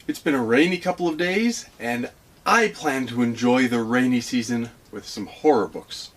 It's been a rainy couple of days, and I plan to enjoy the rainy season with some horror books.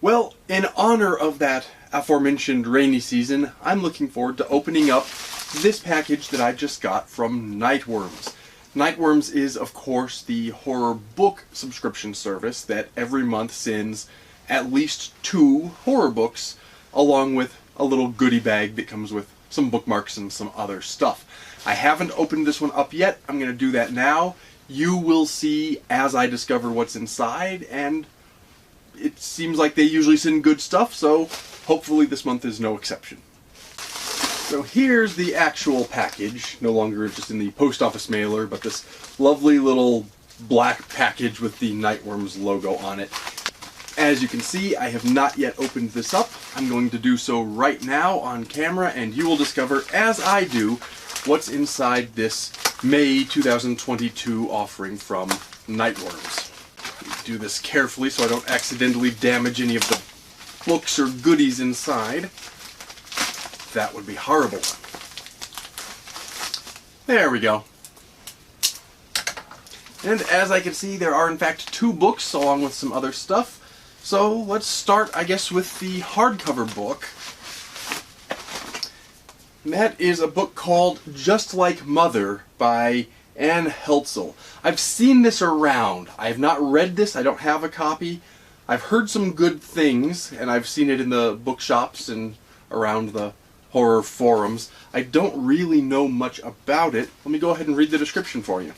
Well, in honor of that aforementioned rainy season, I'm looking forward to opening up this package that I just got from Nightworms. Nightworms is, of course, the horror book subscription service that every month sends at least 2 horror books, along with a little goodie bag that comes with some bookmarks and some other stuff. I haven't opened this one up yet. I'm going to do that now. You will see as I discover what's inside, and it seems like they usually send good stuff, so hopefully this month is no exception. So here's the actual package, no longer just in the post office mailer, but this lovely little black package with the Nightworms logo on it. As you can see, I have not yet opened this up. I'm going to do so right now on camera, and you will discover, as I do, what's inside this May 2022 offering from Nightworms. Do this carefully so I don't accidentally damage any of the books or goodies inside. That would be horrible. There we go. And as I can see, there are in fact 2 books along with some other stuff. So let's start, I guess, with the hardcover book. And that is a book called Just Like Mother by Anne Heltzel. I've seen this around. I have not read this. I don't have a copy. I've heard some good things, and I've seen it in the bookshops and around the horror forums. I don't really know much about it. Let me go ahead and read the description for you.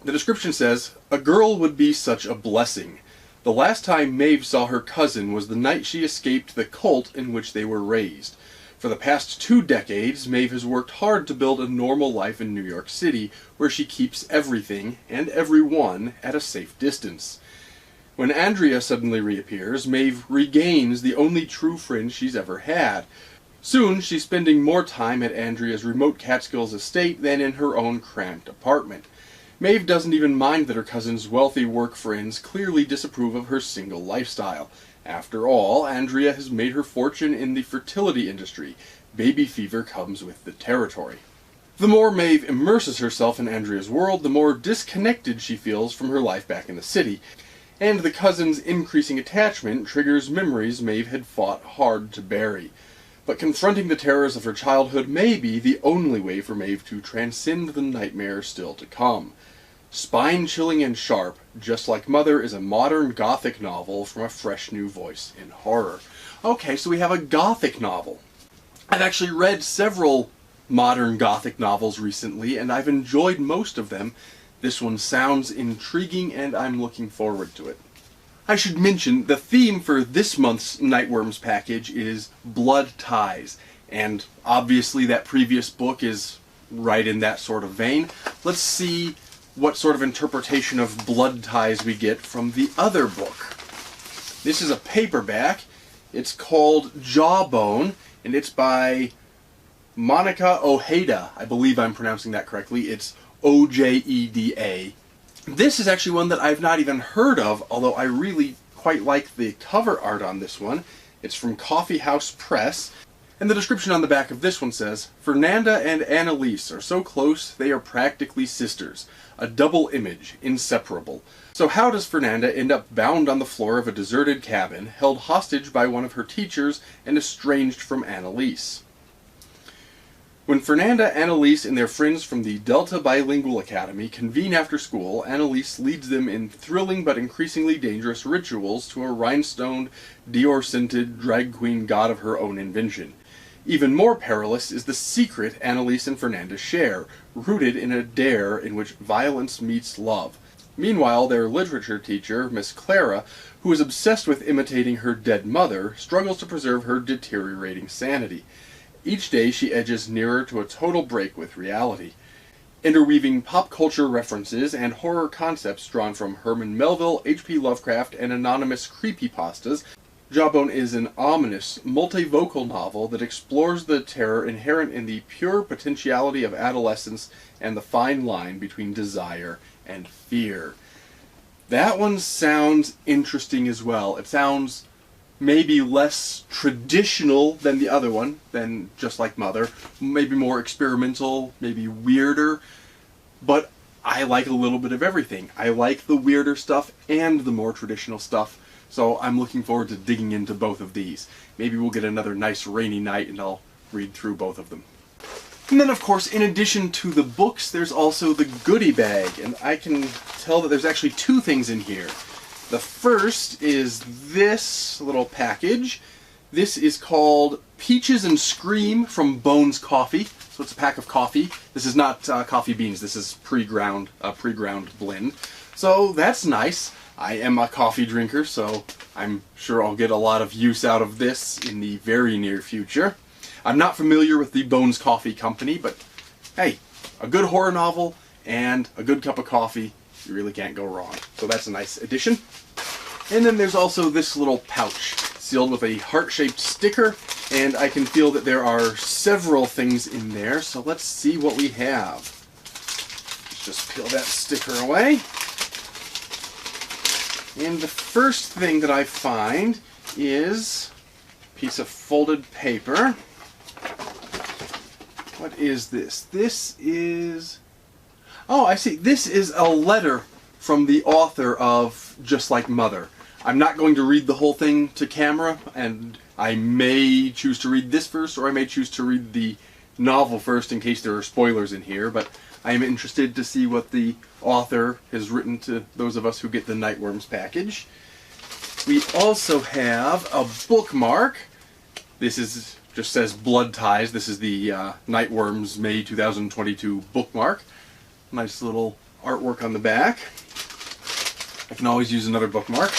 The description says, "A girl would be such a blessing. The last time Maeve saw her cousin was the night she escaped the cult in which they were raised. For the past 2 decades, Maeve has worked hard to build a normal life in New York City, where she keeps everything and everyone at a safe distance. When Andrea suddenly reappears, Maeve regains the only true friend she's ever had. Soon, she's spending more time at Andrea's remote Catskills estate than in her own cramped apartment. Maeve doesn't even mind that her cousin's wealthy work friends clearly disapprove of her single lifestyle. After all, Andrea has made her fortune in the fertility industry. Baby fever comes with the territory. The more Maeve immerses herself in Andrea's world, the more disconnected she feels from her life back in the city. And the cousin's increasing attachment triggers memories Maeve had fought hard to bury. But confronting the terrors of her childhood may be the only way for Maeve to transcend the nightmare still to come. Spine-chilling and sharp, Just Like Mother is a modern Gothic novel from a fresh new voice in horror." Okay, so we have a Gothic novel. I've actually read several modern Gothic novels recently, and I've enjoyed most of them. This one sounds intriguing, and I'm looking forward to it. I should mention, the theme for this month's Nightworms package is Blood Ties, and obviously that previous book is right in that sort of vein. Let's see what sort of interpretation of blood ties we get from the other book. This is a paperback. It's called Jawbone, and it's by Monica Ojeda. I believe I'm pronouncing that correctly. It's Ojeda. This is actually one that I've not even heard of, although I really quite like the cover art on this one. It's from Coffee House Press. And the description on the back of this one says, "Fernanda and Annalise are so close they are practically sisters. A double image, inseparable. So how does Fernanda end up bound on the floor of a deserted cabin, held hostage by one of her teachers, and estranged from Annalise? When Fernanda, Annalise, and their friends from the Delta Bilingual Academy convene after school, Annalise leads them in thrilling but increasingly dangerous rituals to a rhinestoned, Dior-scented drag queen god of her own invention. Even more perilous is the secret Annalise and Fernanda share, rooted in a dare in which violence meets love. Meanwhile, their literature teacher, Miss Clara, who is obsessed with imitating her dead mother, struggles to preserve her deteriorating sanity. Each day she edges nearer to a total break with reality. Interweaving pop culture references and horror concepts drawn from Herman Melville, H.P. Lovecraft, and anonymous creepypastas, Jawbone is an ominous, multivocal novel that explores the terror inherent in the pure potentiality of adolescence and the fine line between desire and fear. That one sounds interesting as well. It sounds maybe less traditional than the other one, than Just Like Mother. Maybe more experimental, maybe weirder. But I like a little bit of everything. I like the weirder stuff and the more traditional stuff. So I'm looking forward to digging into both of these. Maybe we'll get another nice rainy night and I'll read through both of them. And then, of course, in addition to the books, there's also the goodie bag. And I can tell that there's actually two things in here. The first is this little package. This is called Peaches and Scream from Bones Coffee. So it's a pack of coffee. This is not coffee beans. This is pre-ground blend. So that's nice. I am a coffee drinker, so I'm sure I'll get a lot of use out of this in the very near future. I'm not familiar with the Bones Coffee Company, but hey, a good horror novel and a good cup of coffee, you really can't go wrong. So that's a nice addition. And then there's also this little pouch sealed with a heart-shaped sticker, and I can feel that there are several things in there, so let's see what we have. Let's just peel that sticker away. And the first thing that I find is a piece of folded paper. What is this? This is... oh, I see. This is a letter from the author of Just Like Mother. I'm not going to read the whole thing to camera, and I may choose to read this first, or I may choose to read the novel first in case there are spoilers in here, but I am interested to see what the author has written to those of us who get the Nightworms package. We also have a bookmark. This is just says Blood Ties. This is the Nightworms May 2022 bookmark. Nice little artwork on the back. I can always use another bookmark.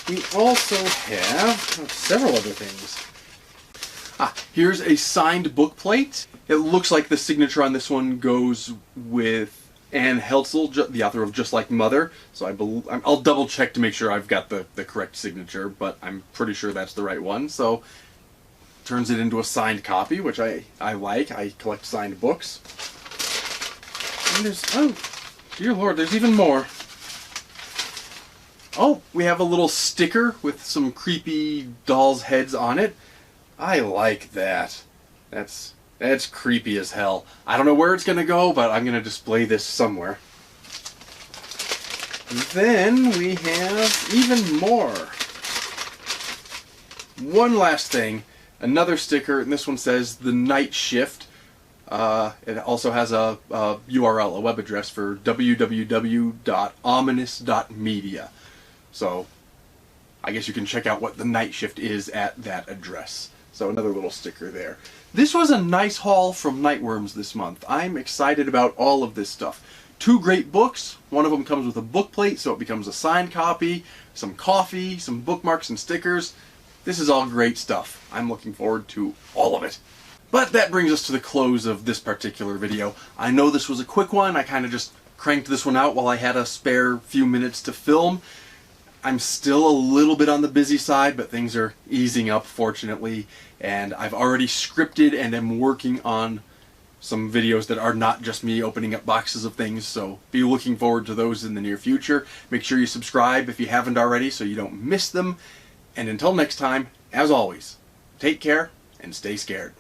We also have several other things. Here's a signed book plate. It looks like the signature on this one goes with Anne Heltzel, the author of Just Like Mother. So I'll double check to make sure I've got the correct signature, but I'm pretty sure that's the right one. So turns it into a signed copy, which I like. I collect signed books. And there's, oh, dear Lord, there's even more. Oh, we have a little sticker with some creepy dolls' heads on it. I like that. That's creepy as hell. I don't know where it's going to go, but I'm going to display this somewhere. And then we have even more. One last thing. Another sticker, and this one says The Night Shift. It also has a URL, a web address for www.ominous.media. So I guess you can check out what The Night Shift is at that address. So another little sticker there. This was a nice haul from Nightworms this month. I'm excited about all of this stuff. Two great books. One of them comes with a book plate, so it becomes a signed copy, some coffee, some bookmarks and stickers. This is all great stuff. I'm looking forward to all of it. But that brings us to the close of this particular video. I know this was a quick one. I kind of just cranked this one out while I had a spare few minutes to film. I'm still a little bit on the busy side, but things are easing up, fortunately. And I've already scripted and am working on some videos that are not just me opening up boxes of things, so be looking forward to those in the near future. Make sure you subscribe if you haven't already so you don't miss them. And until next time, as always, take care and stay scared.